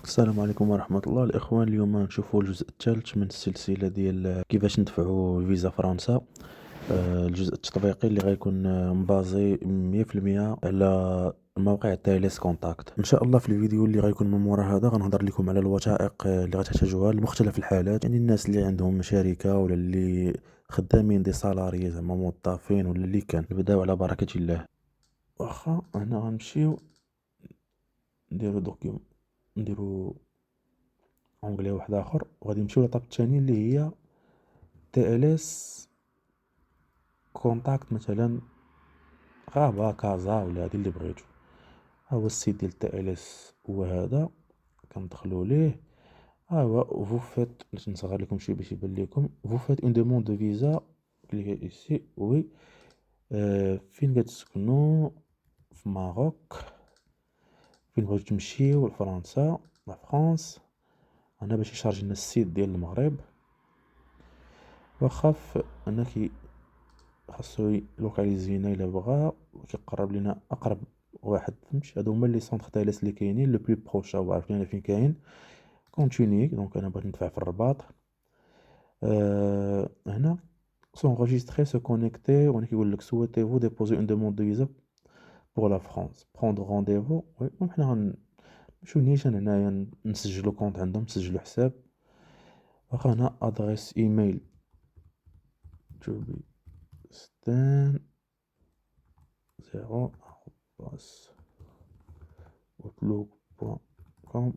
السلام عليكم ورحمة الله الإخوان. اليوم نشوفوا الجزء الثالث من السلسلة ديال كيفاش ندفعوا فيزا فرنسا. الجزء التطبيقي اللي غيكون مبازي 100% على موقع تايليس كونتاكت. ان شاء الله في الفيديو اللي غيكون من مورا هذا غنهضر لكم على الوثائق اللي غتحتاجوها لمختلف الحالات، يعني الناس اللي عندهم شركة ولا اللي خدامين دي سالاريي زعما موظفين ولا اللي كان. نبداو على بركة الله. واخا هنا غنمشيو نديرو دوكيوم، نديرو اونغلي واحد اخر وغادي نمشيو للطاب الثاني اللي هي تي ال اس كونتاكت، مثلا غابة كازا ولا هادي اللي بغيتو. ها هو السيت ديال تي ال اس هو هذا، كندخلو ليه. ها هو فو فيت، باش نصغر لكم شي باش يبان لكم، فو فيت اون دوموند دو فيزا كليكي ايسي وي. فين كتسكنو؟ في ماروك. فين بغيتو تمشيو؟ لفرنسا، لا فرانس. انا باش يشارجي لنا السيت ديال المغرب. واخا انا خاصو لوكاليزينا الا بغا، كيقرب لينا اقرب واحد. فهمتي؟ هادو هما لي سونطر تايلس اللي كاينين لو بلو بروش. هو عرفت انا فين كاين كونتيني. دونك انا بغيت ندفع في الرباط. هنا s'enregistrer se connecter وانا كيقول لك souhaitez-vous déposer une demande de visa pour la France prendre rendez-vous. وي حنا غنمشيو نيشان هنايا نسجلو كونط عندهم، نسجلو حساب. واخا هنا ادريس ايميل to be stan 0 outlook.com.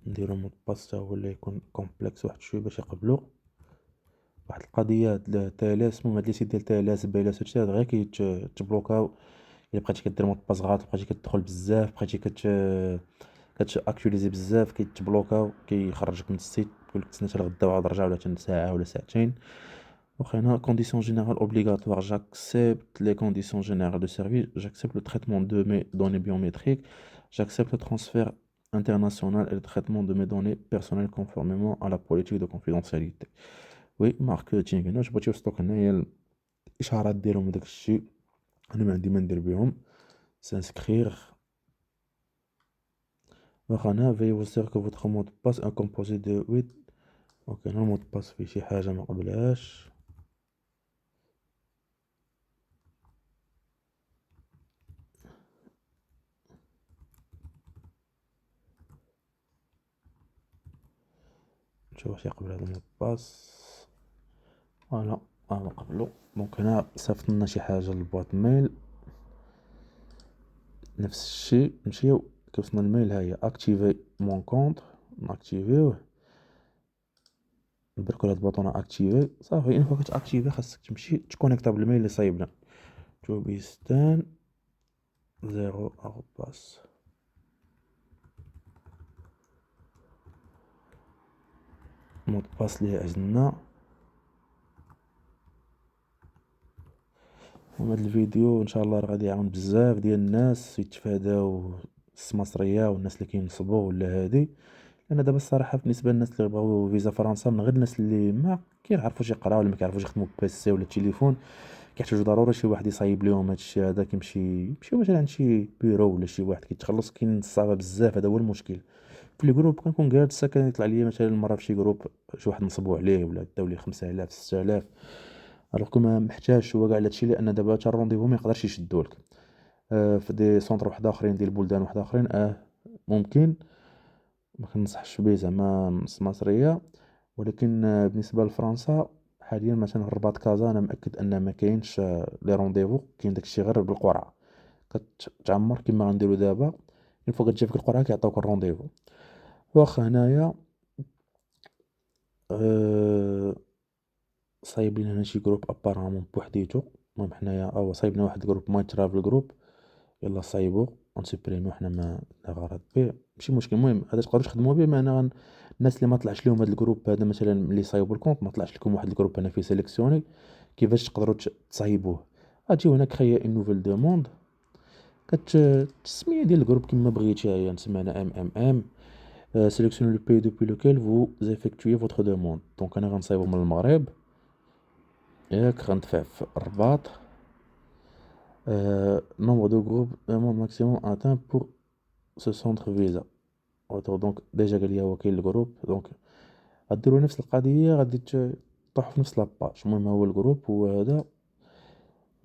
نديرو مود باس تا هو اللي يكون كومبلكس واحد شويه باش يقبلو. واحد القضيه تالاس، المهم هاد لي سيت ديال تالاس بايلاس هادشي هذا غير كيتبلوكاو الا بقيتي كدير مود باس غلط، بقيتي كتدخل بزاف، بقيتي كتاكtualiزي بزاف، كيتبلوكاو كيخرجك من السيت، يقولك تسنى حتى لغدا وعاد رجع ولا حتى ساعه ولا ساعتين. وخينا conditions générales obligatoires. J'accepte les conditions générales de service. J'accepte le traitement de mes données biométriques. J'accepte le transfert international et le traitement de mes données personnelles conformément à la politique de confidentialité. Oui, marketing. هنا بغيتي يوصلوك هنايا الاشعارات ديالهم وداك الشيء. انا ما عندي ما ندير بهم. سانسكرير. واخا هنا veuillez vous assurer que votre mot de passe est composé de 8. اوكي هنا المود باس فيه شي حاجه ما قبلهاش. نشوف واش يقبل هذا المود باس. فوالا ها قبلو. دونك هنا صيفط لنا شي حاجه للبواط ميل. نفس الشيء نمشيو كيوصلنا الميل. ها هي اكتيفي مون كونط، ناكتيفيوه. نبركو هاد البوطون اكتيفي صافي. اون فوا كتاكتيفي خاصك تمشي تكونيكتا بالميل اللي صايبنا توبيستان 0 ارباس. مود باس اللي عزلنا. وهاد الفيديو ان شاء الله راه غادي يعاون بزاف ديال الناس يتفاداو السماسريه والناس اللي كينصبوا ولا هادي. لان دابا الصراحه بالنسبه للناس اللي بغاو فيزا فرنسا، من غير الناس اللي ما كيعرفوش يقراو ولا ما كيعرفوش يخدموا بيسي ولا التليفون، كيحتاجوا ضروري شي واحد يصايب لهم هادشي هذا. يمشيو مثلا عند شي بيرو ولا شي واحد كيتخلص. كاين الصعبه بزاف، هذا هو المشكل. في الجروب كنكون جالس كان يطلع لي مثلا مره في شي جروب شي واحد نصبوا عليه ولا داو ليه 5000 6000. الوغ كما محتاجش هو كاع هادشي، لان دابا حتى الرونديفو ما يقدرش يشدولك. في دي سونتر واحد اخرين ديال بلدان واحد اخرين ممكن. ما كنصحش به زعما مصريه. ولكن بالنسبه لفرنسا حاليا مثلا الرباط كازا انا مأكد ان ما كاينش لي رونديفو. كاين داكشي غير بالقرعه، كتعمر كما غنديرو دابا. اون فوا كتجي فيك القرعه كيعطيوك الرونديفو. واخا هنايا أه صايب لينا هنا شي جروب ابارامون بوحديتو. المهم حنايا صايبنا واحد جروب ماي ترافل جروب. يلا صايبو ونسبريميو، حنا ما لا غرض به ماشي مشكل. المهم هذا تقدروا تخدموا به. ما انا الناس اللي ما طلعش لهم هذا الجروب هذا مثلا اللي صايبوا الكونط، ما طلعش لكم واحد الجروب انا فيه سيليكسيوني كيفاش تقدروا تصايبوه. غتجيو هنا كريي اون نوفيل دوموند. التسميه ديال الجروب كما بغيتي. هي نسميها ام سيليكسيوني لو بي دوبي لوكيل فو زيفيكتوي فوتر دوموند. دونك انا غنصايبو من المغرب. ياك غندفع في الرباط. Nombre de groupes amende maximum atteint pour ce centre visa. دونك ديجا قال لي هو كاين الجروب، دونك غديروا نفس القضيه، غادي تطيحوا في نفس لاباج. المهم هو الجروب هو هذا،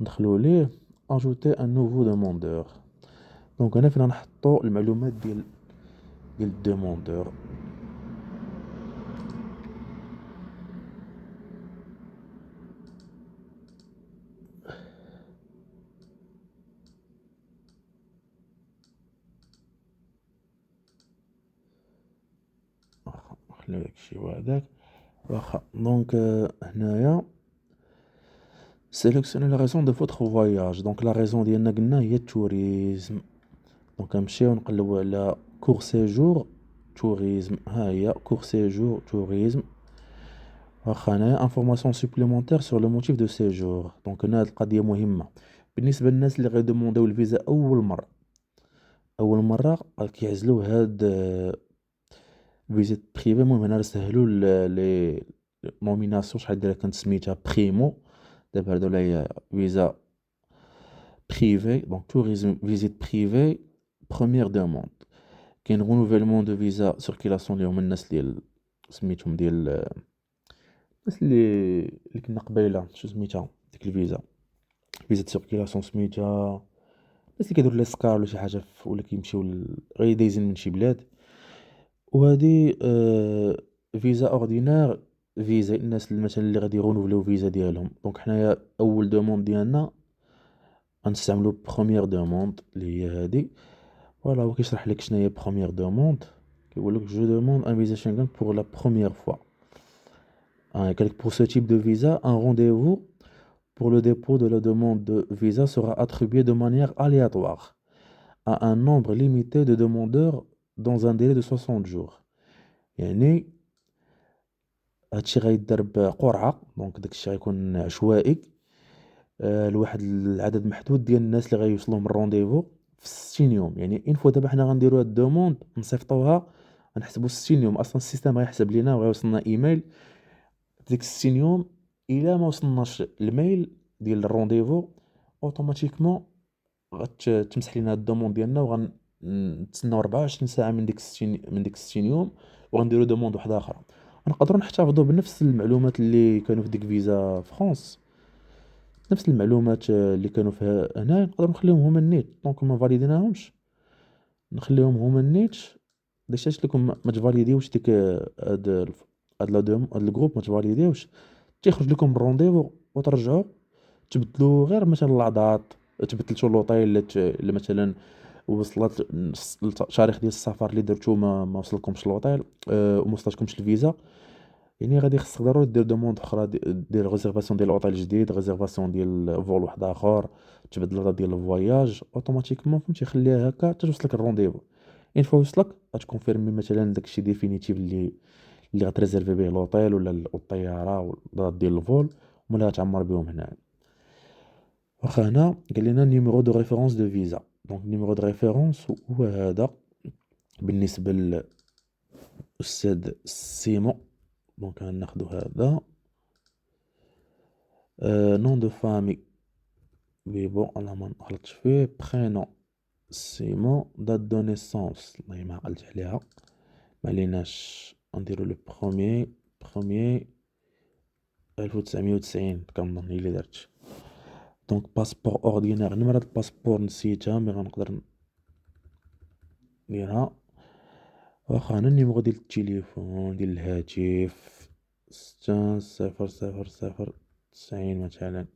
ندخلوا ليه اجوتي ان نوفو دوموندور. دونك هنا فين غنحطوا المعلومات ديال الدوموندور. واخا نخليو داكشي وهداك. واخا دونك هنايا sélectionnez la raison de votre voyage. دونك لا ريزون ديالنا قلنا هي التوريزم. دونك نمشيو نقلبوا على كور سيجور توريزم. ها هي كور سيجور توريزم. واخا هنايا انفورماسيون سوبليمونتير سور لو موتيف دو سيجور. دونك هنا هاد القضيه مهمه بالنسبه للناس اللي غيدومونديو الفيزا اول مره كيعزلوا هاد فيزيت بريفي. المهم هنا سهلوا لي نوميناسيون. شحال دايره كانت سميتها بريمو، دابا هادو هي فيزا بريفي. دونك توريزم فيزيت بريفي بروميير دوموند. كاين رونوفيلمون دو فيزا سيركيلاسيون اللي هما الناس ديال سميتهم ديال الناس اللي كنا قبيله شو سميتها ديك الفيزا، فيزا سيركيلاسيون سميتها، الناس اللي كيديروا لي سكار ولا شي حاجه ولا كيمشيو غير دايزين من شي بلاد. وهادي فيزا اوردينير، فيزا الناس اللي مثلا اللي غادي يرونوفليو فيزا ديالهم. دونك حنايا اول دوموند ديالنا غنستعملو بروميير دوموند اللي هي هادي. فوالا هو كيشرح لك شنو هي بروميير دوموند. كيقول لك جو دوموند ان فيزا شنغن بور لا بروميير فوا. قال لك pour ce type de visa un rendez-vous pour le dépôt de la demande de visa sera attribué de manière aléatoire à un nombre limité de demandeurs dans un délai de 60 jours. يعني هادشي غيدار بقرعه، دونك داكشي غيكون عشوائي لواحد العدد محدود ديال الناس اللي غيوصلوا من الرونديفو في 60 يوم. يعني ان فوا دابا حنا غنديروا هاد الدوموند نصيفطوها غنحسبوا 60 يوم. اصلا السيستم غيحسب لينا وغيوصلنا ايميل ديك 60 يوم. الا ما وصلناش الميل ديال الرونديفو اوتوماتيكمون غتمسح لينا الدوموند ديالنا، وغنتسناو 24 ساعه من ديك 60 يوم وغنديروا دوموند واحده اخرى. نقدروا نحتفظوا بنفس المعلومات اللي كانوا في ديك فيزا فرانس، نفس المعلومات اللي كانوا فيها هنا نقدر نخليهم هما النيت. دونك ما فاليديناهمش نخليهم هما النيت. داكشي لكم ما تفاليديوش ديك هاد هاد الجروب ما تفاليديوش، تيخرج لكم الرونديفو وترجعوا تبدلوا غير مثلا العضات، تبدلتوا لوطيل اللي مثلا وصلت التاريخ ديال السفر اللي درتو ما وصلكمش لوطيل وما وصلتكمش الفيزا. يعني غادي خصك ضروري دير دوموند اخرى، دير ريزيرفاسيون ديال اوطيل جديد، ريزيرفاسيون ديال فول واحد اخر، تبدل الدات ديال الفواياج اوتوماتيكمون فهمتي. خليها هكا حتى توصلك الرونديفو. ان فوا وصلك غتكونفيرمي مثلا داكشي ديفينيتيف اللي غتريزيرفي به لوطيل ولا الطياره ولا الدات ديال الفول، ولا غتعمر بهم هنا. واخا هنا قال لنا نيميرو دو ريفيرونس دو فيزا. دونك نيميرو دو ريفيرونس هو هذا بالنسبه للاستاذ سيمون. دونك غناخدو هذا نون دو فامي بون انا ما نغلطش فيه، برينون سيمون، دات دو نيسونس والله ما عقلت عليها ما عليناش، نديرو لو بروميي 1990 كنظن هي اللي درت. دونك باسبور اوردينير، نمرة الباسبور نسيتها مي غنقدر نديرها. واخا هنا النيميرو ديال التليفون ديال الهاتف 600090 مثلا.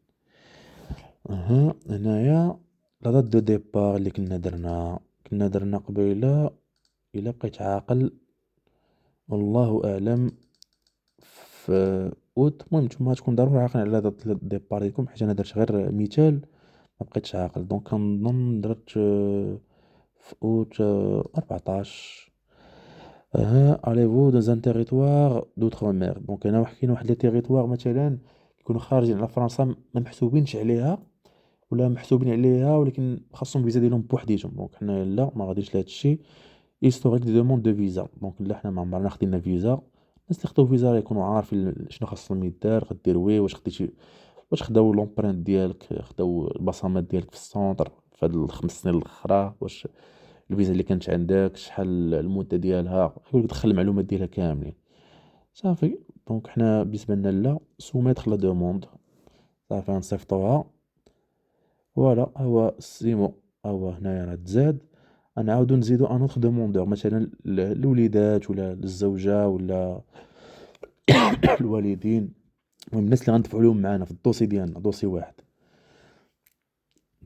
هنايا لا دات دو ديبار اللي كنا درنا قبيله الا بقيت عاقل والله اعلم في اوت. المهم نتوما تكون ضروري عاقلين على دات الديبار ديالكم، حيت انا درت غير مثال ما بقيتش عاقل. دونك كنظن درت في اوت 14. اليفو دو زان تيريتوار دوتر-مير. دونك هنا كاين واحد لي تيريتوار مثلا يكونوا خارجين على فرنسا ما محسوبينش عليها ولا محسوبين عليها ولكن خاصهم فيزا ديالهم بوحديتهم. دونك حنا لا ما غاديش لهاد الشيء. هيستوريك دي دوموند دو فيزا. دونك لا حنا ما عمرنا خدينا فيزا. الناس اللي خداو فيزا يكونوا عارفين شنو خاصهم يدار. غدير واش خديتي واش خداو لومبرانت ديالك، خداو البصمات ديالك في السونتر في هاد ال5 سنين الاخرى، واش الفيزا اللي كانت عندك شحال المده ديالها، يقولك دخل المعلومات ديالها كاملين. صافي. دونك حنا بالنسبه لنا لا، سوميتر لا دوموند، صافي غنصيفطوها. فوالا هو سيمو، هو هنايا راه تزاد. غنعاودو نزيدو ان اوتر دوموندور، مثلا الوليدات ولا الزوجه ولا الوالدين، المهم الناس اللي غندفعو لهم معانا في الدوسي ديالنا، دوسي واحد.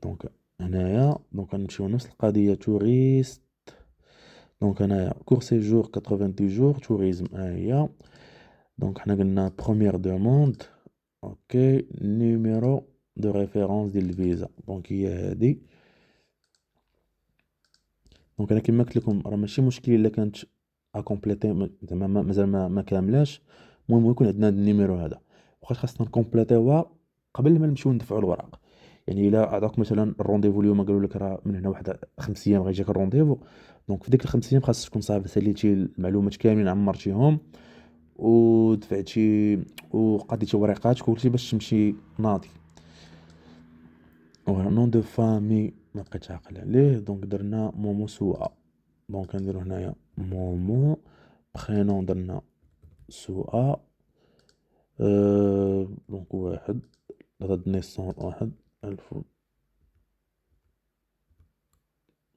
دونك هنايا دونك غنمشيو نفس القضيه توريست. دونك هنايا كور سيجور 90 جور توريزم، ها هي. دونك حنا قلنا بروميير دوموند، اوكي، نيميرو دو ريفيرونس ديال الفيزا، دونك هي هادي. دونك انا كيما قلت لكم راه ماشي مشكل الا كانت اكومبليتي، زعما مازال ما كاملاش. المهم يكون عندنا هاد النيميرو هذا، وخاص خاصنا نكومبليتيوها قبل ما نمشيو ندفعوا الوراق. يعني الا عطاك مثلا الرونديفو اليوم، قالوا لك راه من هنا واحد 5 ايام غيجيك الرونديفو، دونك في ديك ال5 ايام خاص تكون صافي ساليتي المعلومات كاملين، عمرتيهم ودفعتي وقضيتي وريقاتك كلشي باش تمشي ناضي. فوالا نون دو فامي ما بقيتش عاقل عليه، دونك درنا مومو سوا. دونك نديرو هنايا مومو، برينون درنا سوا، دونك واحد، دات نيسون واحد الف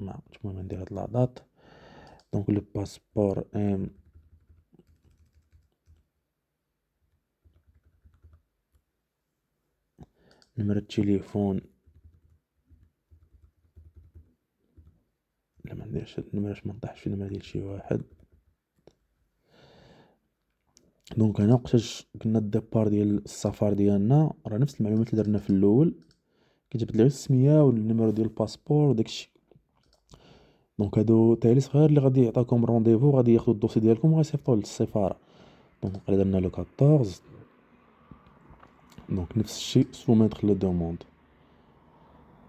ما عرفتش، المهم ندير هاد لاطات. دونك لو باسبور ام، نمرة التليفون، لا ما نديرش هاد النمرة باش منطيحش في النمرة ديال شي واحد. دونك هنا وقتاش قلنا الديبار ديال السفر ديالنا، راه نفس المعلومات اللي درنا في الاول، كتبت لي غير السميه والنيميرو ديال الباسبور وداكشي. دونك هادو تالي صغير اللي غادي يعطاكم رونديفو، غادي ياخدو الدوسي ديالكم وغيصيفطوه للسفاره. دونك وقيلا درنا لو 14. دونك نفس الشيء سوميتر لو دوموند.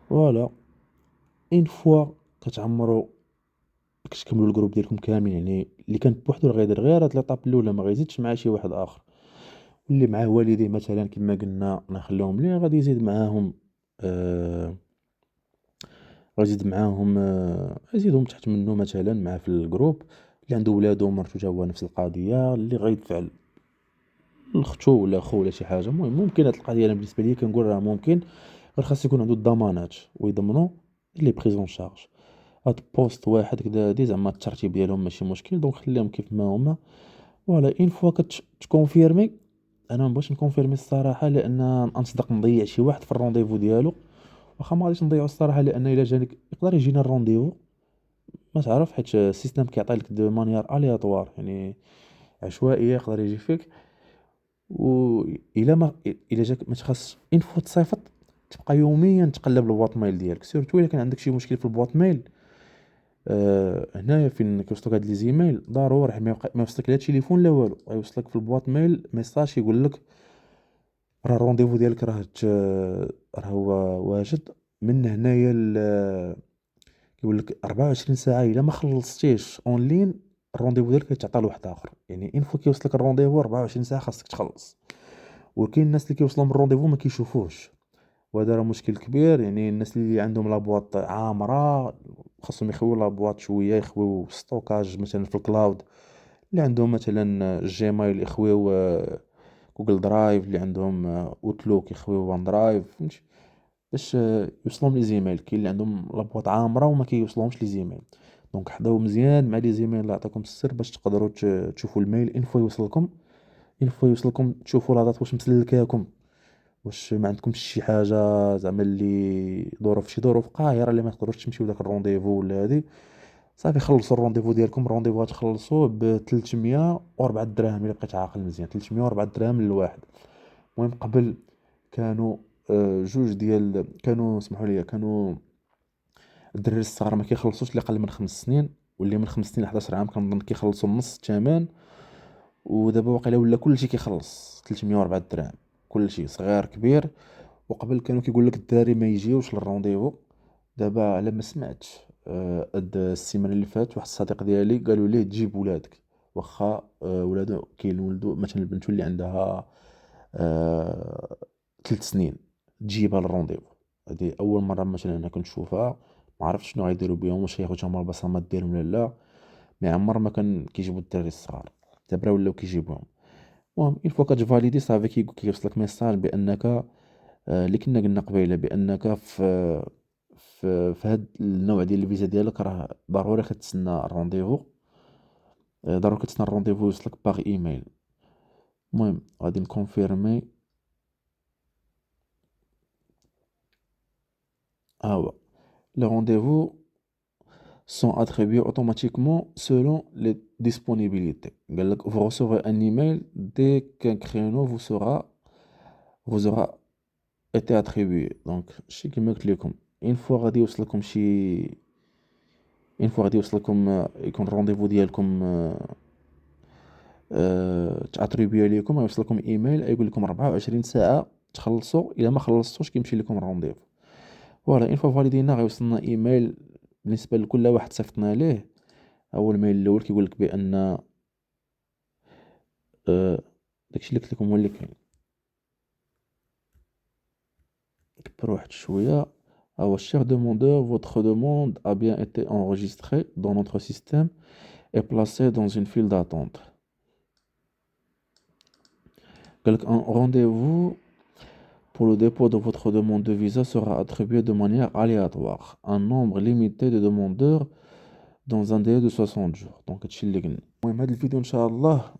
فوالا اون فوا كتعمروا كتكملوا الجروب ديالكم كامل، يعني اللي كان بوحدو راه غيدير غير هاد ليطاب الاولى، ما غيزيدش مع شي واحد اخر. واللي معاه والديه مثلا كما قلنا نخليهم ليه، غادي يزيد معاهم آه غيزيد معاهم غيزيدهم تحت منه مثلا معاه في الجروب. اللي عنده ولادو ومرتو تا هو نفس القضيه، اللي غيدفع لختو ولا خو ولا شي حاجه. المهم ممكن هاد القضيه انا بالنسبه لي كنقول راه ممكن، غير خاص يكون عنده الضمانات ويضمنوا لي بريزون شارج. هاد بوست واحد كدا هادي زعما الترتيب ديالهم ماشي مشكل، دونك خليهم كيف ما هما. فوالا اون فوا كتكونفيرمي، انا مبغيتش نكونفيرمي الصراحه لان نصدق نضيع شي واحد في الرونديفو ديالو. واخا ما غاديش نضيعو الصراحه، لان الا جاني يقدر يجينا الرونديفو ما تعرف، حيت السيستم كيعطي لك دو مانيير الياتوار، يعني عشوائيه يقدر يجي فيك. و الا ما الا جاك ما تخص اون فوا تصيفط، تبقى يوميا تقلب البواط ميل ديالك، سيرتو الا كان عندك شي مشكل في البواط ميل. هنايا فين كيوصلوك هاد لي زيميل ضروري ما يوصلك لا تليفون لا والو، غيوصلك في البواط ميل ميساج يقول لك راه الرونديفو ديالك راه هو واجد. من هنايا كيقول لك 24 ساعه الا ما خلصتيش اون لين، الرونديفو ديالك كيتعطى لواحد اخر. يعني ان فوا كيوصلك الرونديفو 24 ساعه خاصك تخلص. وكاين الناس اللي كيوصلهم الرونديفو ما كيشوفوش، وهذا راه مشكل كبير. يعني الناس اللي عندهم لابواط عامره خاصهم يخويو لابواط شويه، يخويو ستوكاج مثلا في الكلاود. اللي عندهم مثلا جيميل يخويو جوجل درايف، اللي عندهم اوتلوك يخويو وان درايف، فهمتي، باش يوصلهم لي زيميل. كاين اللي عندهم لابواط عامره وما كيوصلهمش لي زيميل. دونك حضروا مزيان مع لي زيميل اللي عطاكم السر باش تقدروا تشوفوا الميل ان فوا يوصلكم. ان فوا يوصلكم تشوفوا لا دات واش مسلكاكم، واش ما عندكمش شي حاجه زعما اللي ظروف شي ظروف قاهره اللي ما تقدروش تمشيو لذاك الرونديفو ولا هادي. صافي خلصوا الرونديفو ديالكم. الرونديفو غتخلصوه ب 304 دراهم الا بقيت عاقل مزيان، 304 دراهم للواحد. المهم قبل كانوا جوج ديال كانوا سمحوا لي، كانوا الدراري الصغار ما كيخلصوش اللي قل من 5 سنين، واللي من 5 سنين ل 11 عام كنظن كيخلصوا نص الثمن. ودابا واقيلا ولا كلشي كيخلص 304 دراهم، كلشي صغير كبير. وقبل كانوا كيقول لك الدراري ما يجيوش للرونديفو. دابا على ما سمعت هاد السيمانه اللي فاتت واحد الصديق ديالي قالوا ليه تجيب ولادك، واخا ولادو كاين ولدو مثلا بنتو اللي عندها 3 سنين تجيبها للرونديفو. هادي أول مرة مثلا أنا كنت نشوفها، ما عرفتش شنو غيديروا بيهم، واش ياخدوهم البصمات ديالهم ولا لا. مي عمر ما كان كيجيبوا الدراري الصغار، دابا ولاو كيجيبوهم. المهم اون فوا كتفاليدي صافي كيوصلك ميساج بانك اللي كنا قلنا قبيله بانك في هاد النوع ديال الفيزا ديالك راه ضروري كتسنى الرونديفو. ضروري كتسنى الرونديفو يوصلك باغ ايميل. المهم غادي نكونفيرمي. ها هو لي رونديفو sont attribués automatiquement selon les disponibilités. قال لك vous recevrez un email dès qu'un créneau vous aura été attribué. دونك شي كيما قلت لكم اون فوا غادي يوصلكم شي اون فوا غادي يوصلكم يكون الرونديفو ديالكم تاتريبيو ليكم، غيوصلكم ايميل يقول لكم 24 ساعه تخلصوا، الا ما خلصتوش كيمشي لكم الرونديفو. فوالا اون فوا فاليدينا غيوصلنا ايميل بالنسبه لكل واحد صيفطنا ليه. اول ميل الاول كيقول لك بان داكشي اللي قلت لكم هو اللي كاين. كبر واحد شويه. Alors, cher demandeur, votre demande a bien été enregistrée dans notre système et placée dans une file d'attente. Un rendez-vous pour le dépôt de votre demande de visa sera attribué de manière aléatoire. Un nombre limité de demandeurs dans un délai de 60 jours. Donc, هادشي اللي قلنا. المهم هاد الفيديو ان شاء الله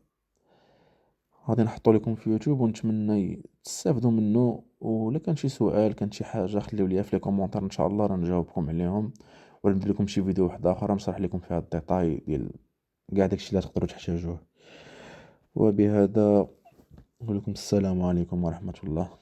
غادي نحطو لكم في يوتيوب، ونتمنى تستافدوا منه. ولا كان شي سؤال كان شي حاجه خليو ليا في لي كومونتير، ان شاء الله راه نجاوبكم عليهم. ولا ندير لكم شي فيديو واحد اخر نشرح لكم فيها الديتاي ديال كاع داكشي اللي تقدروا تحتاجوه. وبهذا نقول لكم السلام عليكم ورحمه الله.